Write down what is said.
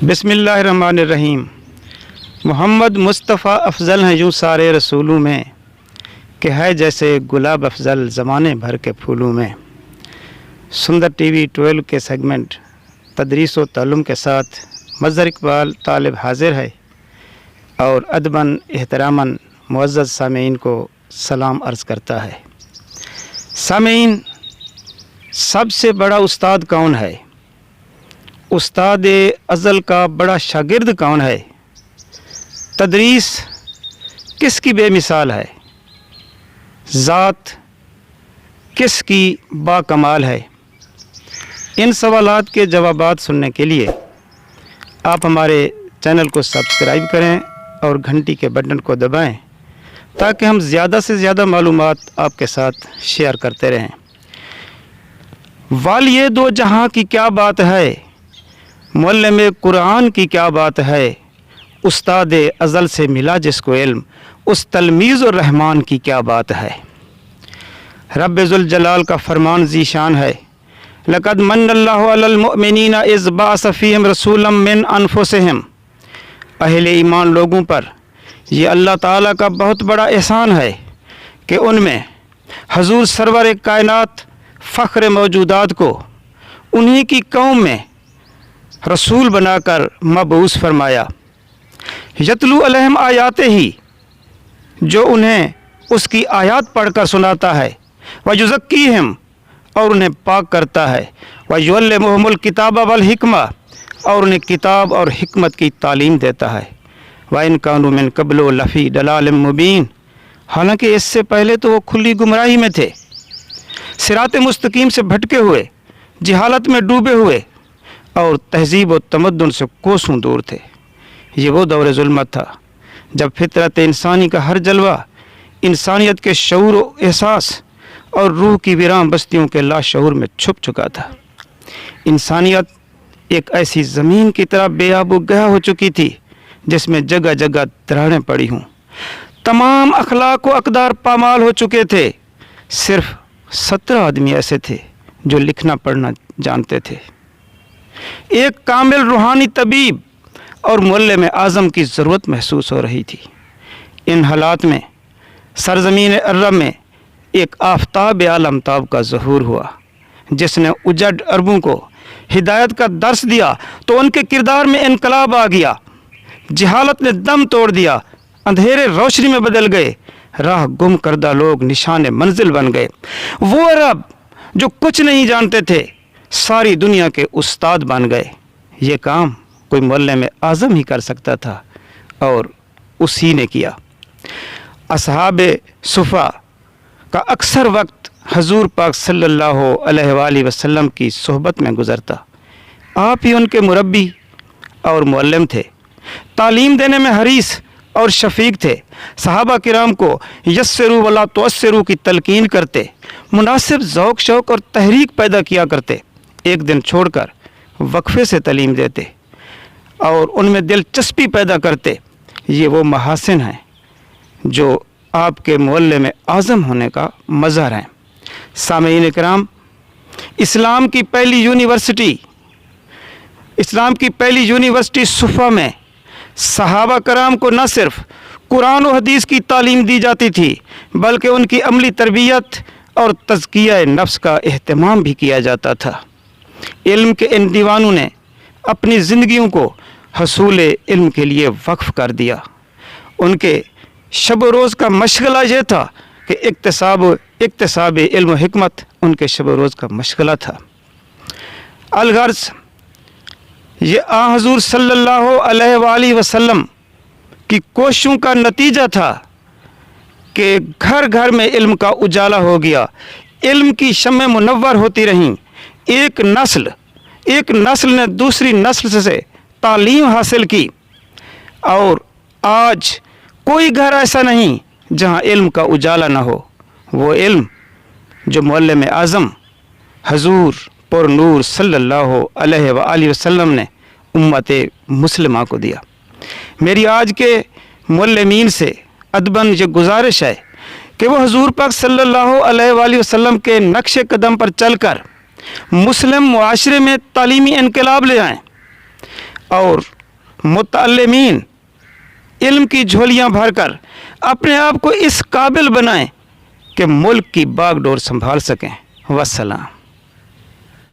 बिस्मिल्लाहिर्रहमानिर्रहीम। मोहम्मद मुस्तफ़ा अफ़ज़ल हैं यूँ सारे रसूलों में, कि है जैसे गुलाब अफ़ज़ल ज़माने भर के फूलों में। सुंदर टीवी 12 के सेगमेंट तदरीस व ताल्लुम के साथ मज़हर इकबाल तालिब हाज़िर है और अदबन एहतरामन मुअज़्ज़ज़ सामीन को सलाम अर्ज़ करता है। सामीन, सबसे बड़ा उस्ताद कौन है? उस्ताद अज़ल का बड़ा शागिर्द कौन है? तदरीस किसकी बेमिसाल है? ज़ात किसकी बाकमाल है? इन सवालात के जवाबात सुनने के लिए आप हमारे चैनल को सब्सक्राइब करें और घंटी के बटन को दबाएं ताकि हम ज़्यादा से ज़्यादा मालूमात आपके साथ शेयर करते रहें। वालिए दो जहां की क्या बात है, मुअल्लिम कुरान की क्या बात है, उस्ताद अज़ल से मिला जिसको इल्म, उस तलमीज़ और रहमान की क्या बात है। रब्ब ज़ुल जलाल का फरमान ज़ीशान है, लक़द मन्नल्लाहु अलल मुअमिनीना इज़ बअस फ़ीहिम रसूलन मिन अनफुसिहिम। अहले ईमान लोगों पर ये अल्लाह ताला का बहुत बड़ा एहसान है कि उनमें हजूर सरवर कायनात फ़ख्र मौजूदात को उन्हीं की कौम में रसूल बनाकर मबऊस फरमाया। यतलू अलैहिम आयाते ही, जो उन्हें उसकी आयत पढ़कर सुनाता है, व युज़क्कीहिम, और उन्हें पाक करता है, व युअल्लिमुहुमुल किताब वल हिकमा, और उन्हें किताब और हिकमत की तालीम देता है। व इन कानू मिन क़ब्लु लफ़ी दलालिम मुबीन, हालांकि इससे पहले तो वो खुली गुमराही में थे, सिरात मुस्तकीम से भटके हुए, जहालत में डूबे हुए और तहज़ीब व तमद्दुन से कोसों दूर थे। ये वो दौर ज़ुल्मत था जब फितरत इंसानी का हर जलवा इंसानियत के शऊर व एहसास और रूह की वीरान बस्तियों के लाशऊर में छुप चुका था। इंसानियत एक ऐसी ज़मीन की तरह बेआबू गया हो चुकी थी जिसमें जगह जगह दरारें पड़ी हों। तमाम अखलाक व अक़दार पामाल हो चुके थे। सिर्फ 17 आदमी ऐसे थे जो लिखना पढ़ना जानते थे। एक कामिल रूहानी तबीब और मुअल्लिम आज़म की ज़रूरत महसूस हो रही थी। इन हालात में सरज़मीन अरब में एक आफ़ताब आलमताब का ज़हूर हुआ, जिसने उजड़ अरबों को हिदायत का दर्स दिया तो उनके किरदार में इनकलाब आ गया। जहालत ने दम तोड़ दिया, अंधेरे रोशनी में बदल गए, राह गुम करदा लोग निशान मंजिल बन गए। वो अरब जो कुछ नहीं जानते थे सारी दुनिया के उस्ताद बन गए। ये काम कोई मुअल्लिम आज़म ही कर सकता था और उसी ने किया। असहाबे सुफ़ा का अक्सर वक्त हजूर पाक सल्लल्लाहु अलैहि वसल्लम की सोहबत में गुज़रता। आप ही उनके मुरब्बी और मुअल्लिम थे, तालीम देने में हरीस और शफीक थे। सहाबा किराम को यस्सिरू वला तुअस्सिरू की तलकीन करते, मुनासिब ज़ौक़ शौक़ और तहरीक पैदा किया करते। एक दिन छोड़कर वक्फ़े से तालीम देते और उनमें दिलचस्पी पैदा करते। ये वो महासिन हैं जो आपके मुअल्लिम आज़म होने का मज़हर हैं। सामीन इकराम, इस्लाम की पहली यूनिवर्सिटी सुफ़ा में सहाबा कराम को न सिर्फ कुरान और हदीस की तालीम दी जाती थी बल्कि उनकी अमली तरबियत और तज़किया नफ्स का एहतमाम भी किया जाता था। इल्म के इन दीवानों ने अपनी ज़िंदगियों को हसूल इल्म के लिए वक्फ़ कर दिया। उनके शब रोज़ का मशगला ये था कि इक्तिसाब इल्म व हिकमत उनके शब रोज़ का मशगला था। अलगर्ज़ ये हज़ूर सल्लल्लाहु अलैहि वसल्लम की कोशिशों का नतीजा था कि घर घर में इल्म का उजाला हो गया, इल्म की शम्में मुनव्वर होती रहीं। एक नस्ल ने दूसरी नस्ल से तालीम हासिल की और आज कोई घर ऐसा नहीं जहाँ इल्म का उजाला ना हो। वो इल्म जो मुअल्लिम आज़म हजूर पुर नूर सल्लल्लाहु अलैहि वसल्लम ने उम्मत मुस्लिमा को दिया। मेरी आज के मुअल्लिमीन से अदबन ये गुजारिश है कि वो हजूर पाक सल्लल्लाहु अलैहि वसल्लम के नक्शे कदम पर चलकर मुस्लिम मुआशरे में तालीमी इनकलाब ले आएँ और متعلمین علم کی جھولیاں بھر کر اپنے آپ کو اس قابل بنائیں کہ ملک کی باغ ڈور سنبھال سکیں۔ والسلام۔